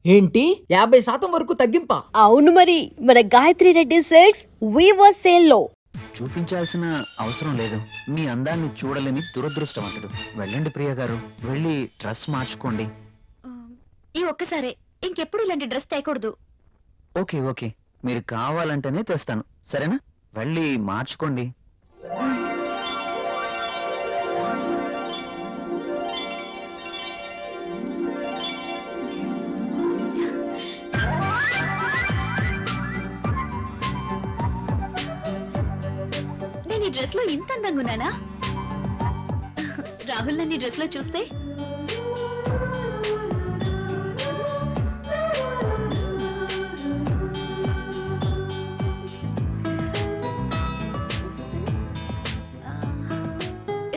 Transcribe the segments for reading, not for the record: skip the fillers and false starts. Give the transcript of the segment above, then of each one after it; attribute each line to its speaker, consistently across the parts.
Speaker 1: ఏంటి 50% వరకు తగ్గింపా?
Speaker 2: అవును మరి, మన Gayatri Reddy silks weaver sale లో.
Speaker 3: చూపించాల్సిన అవసరం లేదు. మీ అందాన్ని చూడలేని దురదృష్టవంతుడు. వెళ్ళండి ప్రియ గారు, వెళ్ళి డ్రెస్ మార్చుకోండి.
Speaker 4: ఈ ఒక్కసారే, ఇంకెప్పుడు ఇలాంటి డ్రెస్ తేకూడదు.
Speaker 3: ఓకే ఓకే, మీరు కావాలంటేనే తెస్తాను, సరేనా? వెళ్ళి మార్చుకోండి.
Speaker 4: నేను ఈ డ్రెస్ లో ఇంత అందంగా ఉన్నానా? రాహుల్ నన్ను ఈ డ్రెస్ లో చూస్తే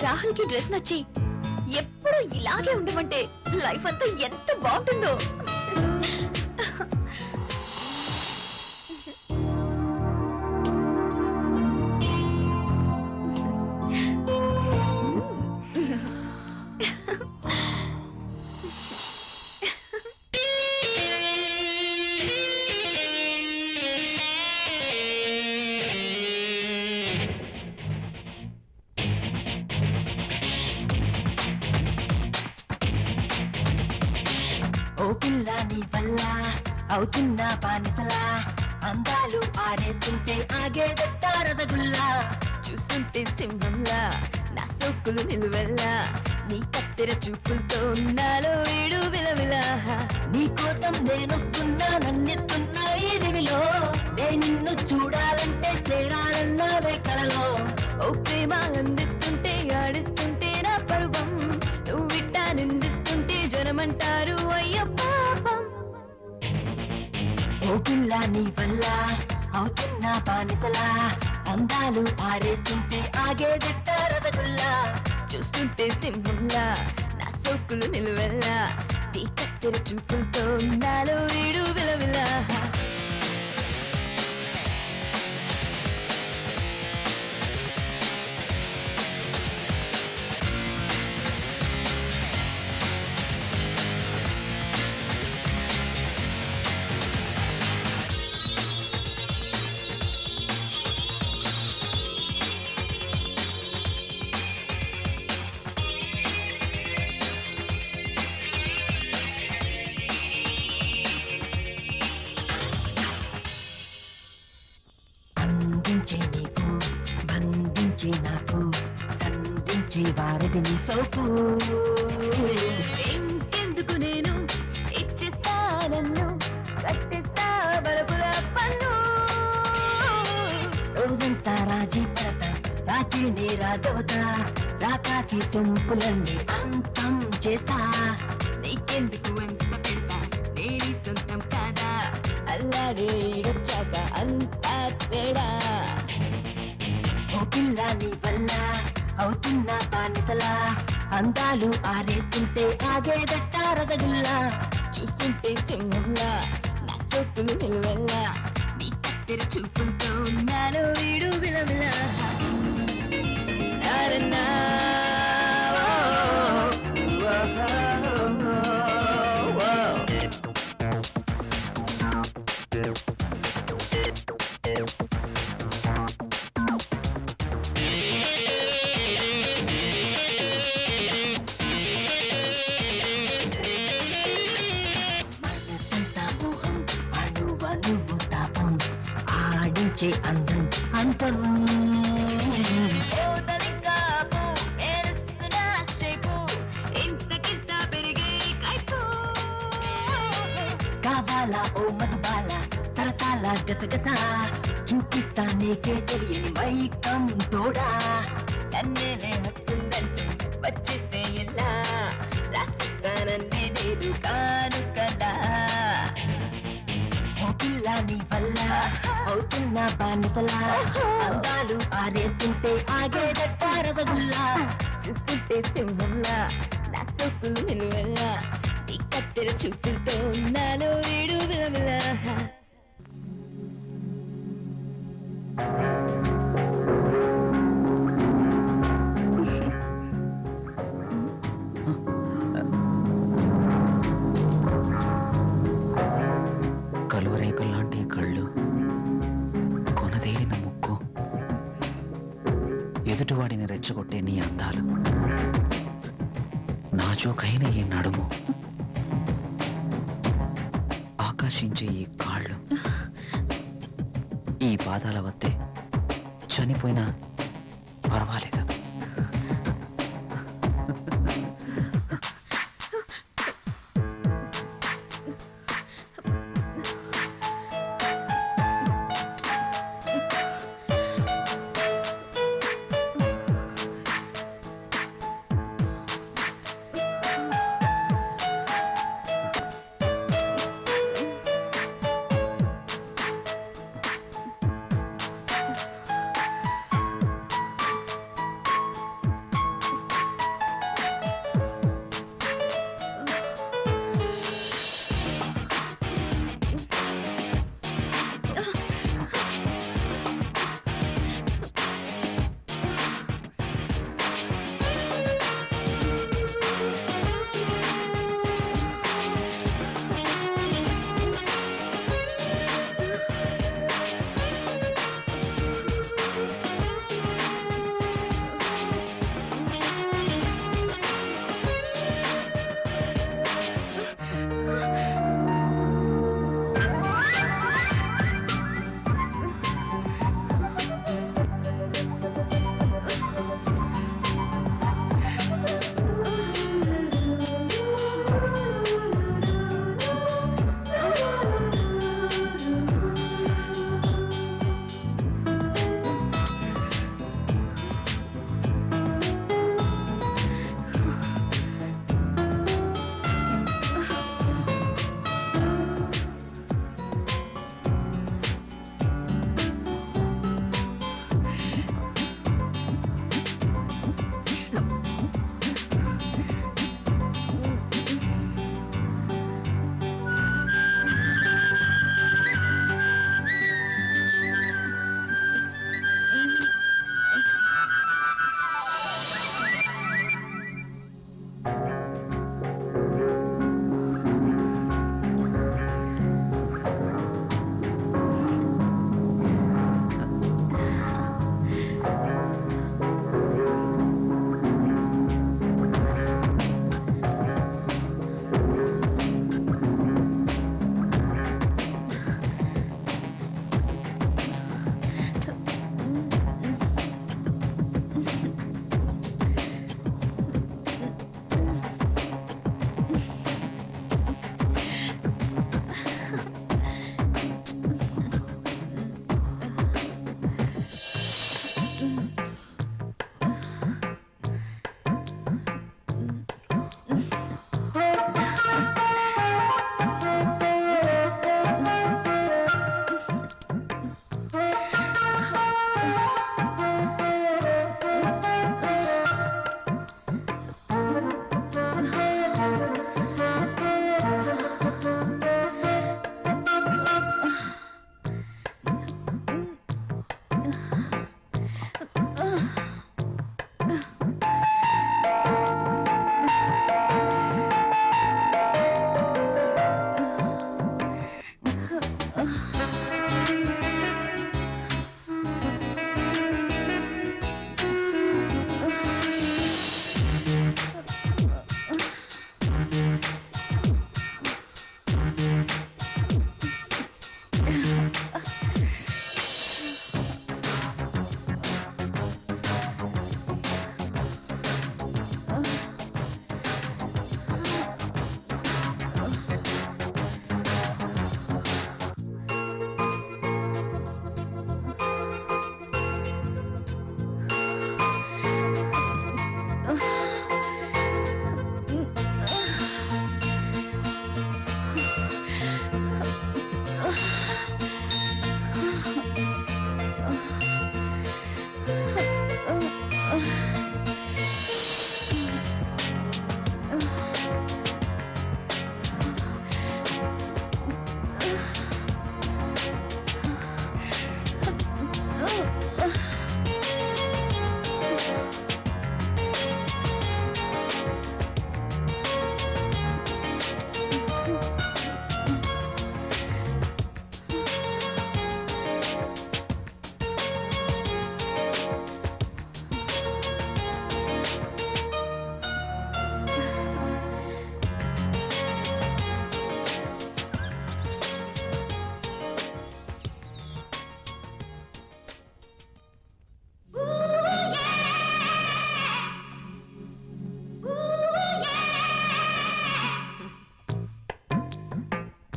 Speaker 4: రాహుల్ కి డ్రెస్ నచ్చి ఎప్పుడు ఇలాగే ఉండమంటే లైఫ్ అంతా ఎంత బాగుంటుందో.
Speaker 5: ఓ పిల్ల నీ వల్ల అవుతున్నా బానిసలా, అందాలు ఆరేస్తుంటే ఆగేదట్ట రసగుల్లా,
Speaker 4: చూస్తుంటే సింహంలా నా సోకులు నిలువెల్లా, నీ కత్తెర చూపులతో నాలో ఏడు విలవిలా.
Speaker 5: నీకోసం నేనొస్తున్నా నన్నిస్తున్నా ఈ దివిలో, నే నిన్ను చూడాలంటే చేరాలన్నావే కలలో.
Speaker 4: ఓ ప్రేమ అందిస్తుంటే ఆడిస్తుంటే నా పరువం, నువ్విట్ట నిందిస్తుంటే జనమంటారు అయ్యో పాపం.
Speaker 5: ఓ పిల్ల నీ వల్ల అవుతున్నా బానిసలా, అందాలు ఆరేస్తుంటే ఆగేదట్ట రసగుల్లా,
Speaker 4: చూస్తుంటే సింహంలా నా సోకులు నిలువెల్లా, నీ కత్తెర చూపులతో నాలో ఏడు విలవిలా.
Speaker 5: అందించే నీకు బంధించే నాకు, సంధించే వారిది నీ సోకు.
Speaker 4: ఇంకెందుకు నేను ఇచ్చేస్తా నన్ను, కట్టేస్తా బలపుల పన్ను.
Speaker 5: రోజంతా రాజీ పడతా, రాత్రిని రాజవతా, రాకాసి సొంపులన్నీ అంతం చేస్తా.
Speaker 4: నీకెందుకు ఎంత పెడతా, నేను సొంతం కాదా, అల్లాడే ఈడొచ్చాక అంతా తేడా.
Speaker 5: ఓ పిల్ల నీ వల్ల అవుతున్నా బానిసలా, అందాలు ఆరేస్తుంటే ఆగేదట్ట రసగుల్లా,
Speaker 4: చూస్తుంటే సింహంలా నా సోకులు నిలువెల్లా, నీ కత్తెర చూపులతో నాలో వీడు విలవిలా. నారన్నా, ఓ, ఓ, ఓ, ఓ.
Speaker 5: మనసంతా మోహం, అణువణువు తాపం, ఆడించే అందం అంతం.
Speaker 4: ఓదలింకాపు ఎరసున షేకు, ఇంతకింత పెరిగే కైపు.
Speaker 5: కావాలా ఓ మధుబాల, సరసాల గసగస, చూపిస్తా నీకే తెలియని మైకం తోడా.
Speaker 4: నన్నేలే హత్తుందంటూ వచ్చేస్తే ఎలా, రాసిస్తానన్నే లేదు కానుకలా.
Speaker 5: ఓ పిల్ల నీ వల్ల అవుతున్నా బానిసలా, అందాలు ఆరేస్తుంటే ఆగేదట్ట రసగుల్లా,
Speaker 4: చూస్తుంటే సింహంలా నా సోకులు నిలువెల్లా, నీ కత్తెర చూపులతో నాలో వీడు విలవిలా.
Speaker 3: రెచ్చగొట్టే నీ అందాలు, నాజూకైన ఈ నడుము, ఆకర్షించే ఈ కాళ్ళు, ఈ పాదాల వద్దే చనిపోయినా పర్వాలేదు.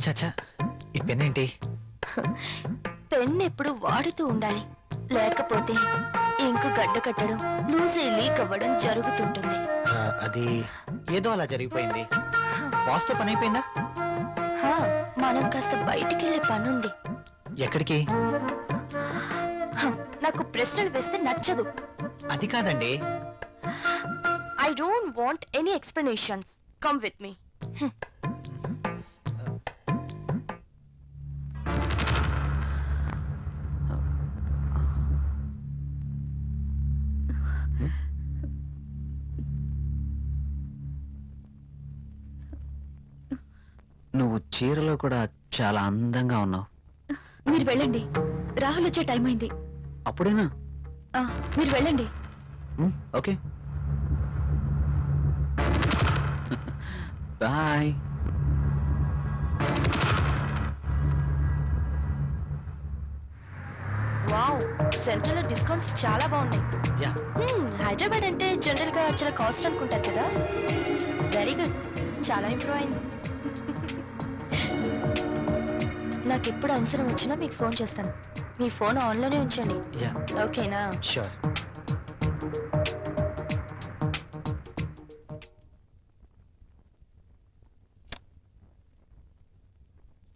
Speaker 6: చచ్చా ఈ పెన్ ఏంటి?
Speaker 4: పెన్ ఎప్పుడు వాడుతూ ఉండాలి, లేకపోతే ఇంకు గడ్డ కట్టడం, లూజ్ లీక్ అవ్వడం జరుగుతుంటుంది.
Speaker 6: అది ఏదో అలా జరిగిపోయింది. బాస్తో పని అయిపోయిందా?
Speaker 4: హా, మనం కాస్త బయటికి వెళ్ళే పనుంది.
Speaker 6: ఎక్కడికి?
Speaker 4: నాకు ప్రశ్నలు వేస్తే నచ్చదు.
Speaker 6: అది కాదండి.
Speaker 4: I don't want any explanations. Come with me.
Speaker 3: నువ్వు చీరలో కూడా చాలా అందంగా ఉన్నావు.
Speaker 4: మీరు వెళ్ళండి, రాహుల్ వచ్చే టైం అయింది.
Speaker 3: అప్పుడేనా?
Speaker 4: మీరు వెళ్ళండి.
Speaker 3: Okay bye.
Speaker 4: వావ్, సెంట్రల్ లో డిస్కౌంట్స్ చాలా బాగున్నాయి.
Speaker 6: యా.
Speaker 4: హైదరాబాద్ అంటే జనరల్ గా చాలా కాస్ట్ అనుకుంటారు కదా. వెరీ గుడ్, చాలా ఇంప్రూవ్ అయింది. నాకు ఎప్పుడు అవసరం వచ్చినా మీకు ఫోన్ చేస్తాను. మీ ఫోన్ ఆన్లోనే ఉంచండి,
Speaker 6: యా
Speaker 4: ఓకేనా?
Speaker 6: షూర్.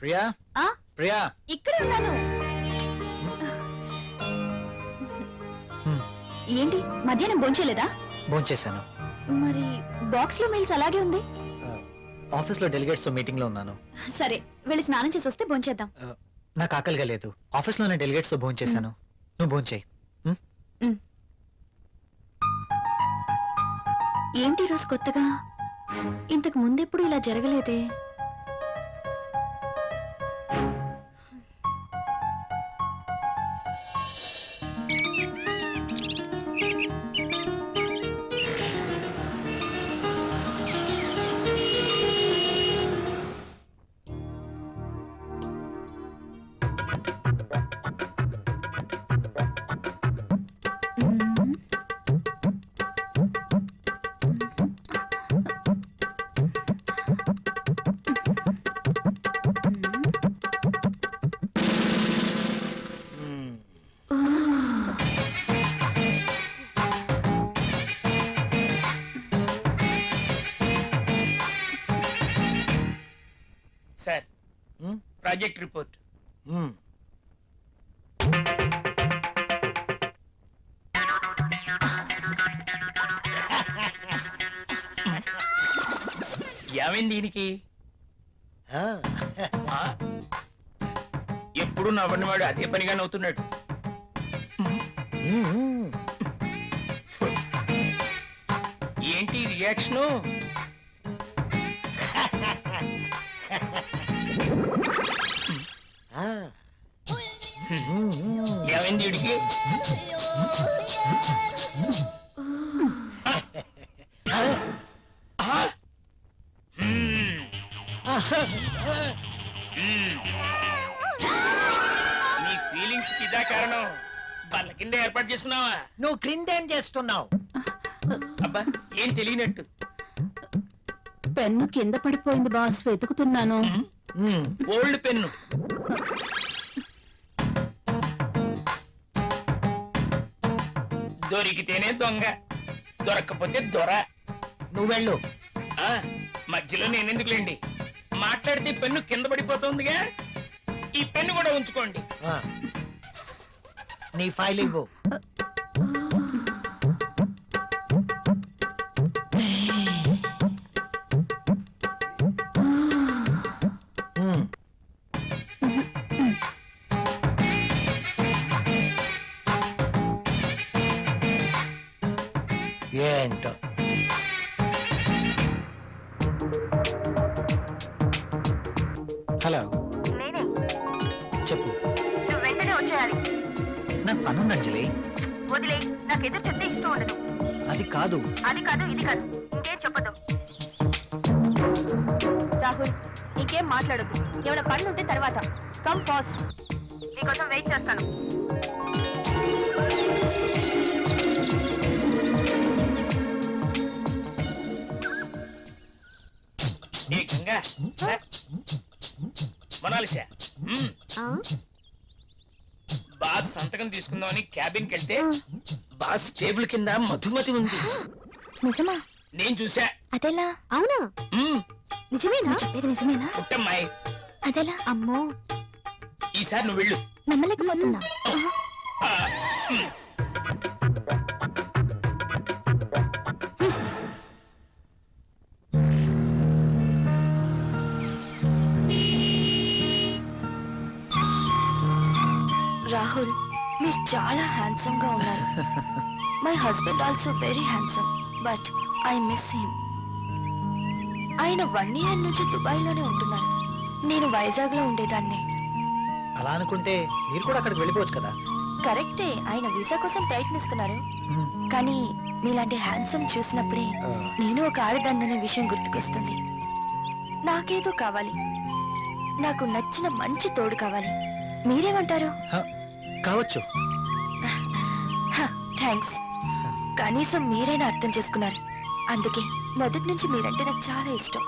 Speaker 6: ప్రియా, ప్రియా,
Speaker 4: ఇక్కడే ఉన్నాను. ఏంటి మధ్యాహ్నం భోంచేయలేదా?
Speaker 6: భోంచేశాను.
Speaker 4: మరి బాక్స్ లో మెయిల్స్ అలాగే ఉంది.
Speaker 6: ఆఫీస్లో డెలిగేట్స్ తో మీటింగ్ లో ఉన్నాను.
Speaker 4: సరే, వెళ్ళి స్నానం చేసి వస్తే భోంచేద్దాం.
Speaker 6: నాకు ఆకలిగా లేదు. ఆఫీస్లోనే డెలిగేట్స్ తో భోంచేశాను. నువ్వు భోంచేయి.
Speaker 4: ఏంటి రోజు కొత్తగా? ఇంతకు ముందెప్పుడు ఇలా జరగలేదే.
Speaker 7: Sir, project report. ఏమైంది దీనికి? ఎప్పుడు నవ్వని వాడు అదే పనిగా నవ్వుతున్నాడు. ఏంటి రియాక్షను? ఏమైంది వీడికి? నీ ఫీలింగ్స్ కి ఇదా కారణం? బల్ల కింద ఏర్పాటు చేసుకున్నావా?
Speaker 6: నువ్వు క్రిందేం చేస్తున్నావు?
Speaker 7: అబ్బా, ఏం తెలియనట్టు.
Speaker 2: పెన్ను కింద పడిపోయింది బాస్, వెతుకుతున్నాను.
Speaker 7: Old pen. దొరికితేనే దొంగ, దొరక్కపోతే దొర.
Speaker 6: నువ్వు వెళ్ళు.
Speaker 7: మధ్యలో నేనెందుకులేండి, మాట్లాడితే పెన్ను కింద పడిపోతుందిగా. ఈ పెన్ను కూడా ఉంచుకోండి.
Speaker 6: నీ ఫైల్ ఇవ్వు. ఏంటో హలో, చెప్పు.
Speaker 4: నువ్వు వెంటనే వచ్చేయాలి.
Speaker 6: నాకు పనుంది అంజలి.
Speaker 4: వదిలే, నాకు ఎదురు చెప్తే ఇష్టం ఉండదు.
Speaker 6: అది కాదు.
Speaker 4: అది కాదు, ఇది కాదు, ఇంకేం చెప్పదు. రాహుల్, ఇంకేం మాట్లాడద్దు. ఏమైనా పనులు ఉంటే తర్వాత. కమ్ ఫాస్ట్, నీకోసం వెయిట్ చేస్తాను.
Speaker 7: ఏ గంగా, మొనాలిసా బాస్ సంతకం తీసుకుందామని క్యాబిన్కి వెళ్తే బాస్ టేబుల్ కింద మధుమతి ఉంది.
Speaker 4: నిజమా?
Speaker 7: నేను చూసా.
Speaker 4: అదెలా? అవునా? నిజమేనా? చెప్పేది నిజమేనా?
Speaker 7: పుట్టమ్మాయి,
Speaker 4: అదెలా? అమ్మో,
Speaker 7: ఈసారి నువ్వు వెళ్ళు.
Speaker 4: నమ్మలేకపోతున్నా.
Speaker 7: ఆ, మ్.
Speaker 4: రాహుల్, మీరు చాలా హ్యాండ్సమ్ గా ఉన్నారు. My husband also very handsome, but I miss him. ఆయన 1 year నుంచి దుబాయ్ లోనే ఉంటున్నారు. నేను వైజాగ్ లో ఉండేదాన్ని.
Speaker 6: అలా అనుకుంటే మీరు కూడా అక్కడికి వెళ్ళిపోవచ్చు కదా.
Speaker 4: కరెక్టే, ఆయన వీసా కోసం ప్రయత్నిస్తున్నారు. కానీ మీలాంటి హ్యాండ్సమ్ చూసినప్పుడే నేను ఒక ఆడదాన్ననే విషయం గుర్తుకొస్తుంది. నాకేదో కావాలి, నాకు నచ్చిన మంచి తోడు కావాలి. మీరేమంటారు?
Speaker 6: కావచ్చు.
Speaker 4: థ్యాంక్స్. కనీసం మీరైనా అర్థం చేసుకున్నారు. అందుకే మొదటి నుంచి మీరంటే నాకు చాలా ఇష్టం.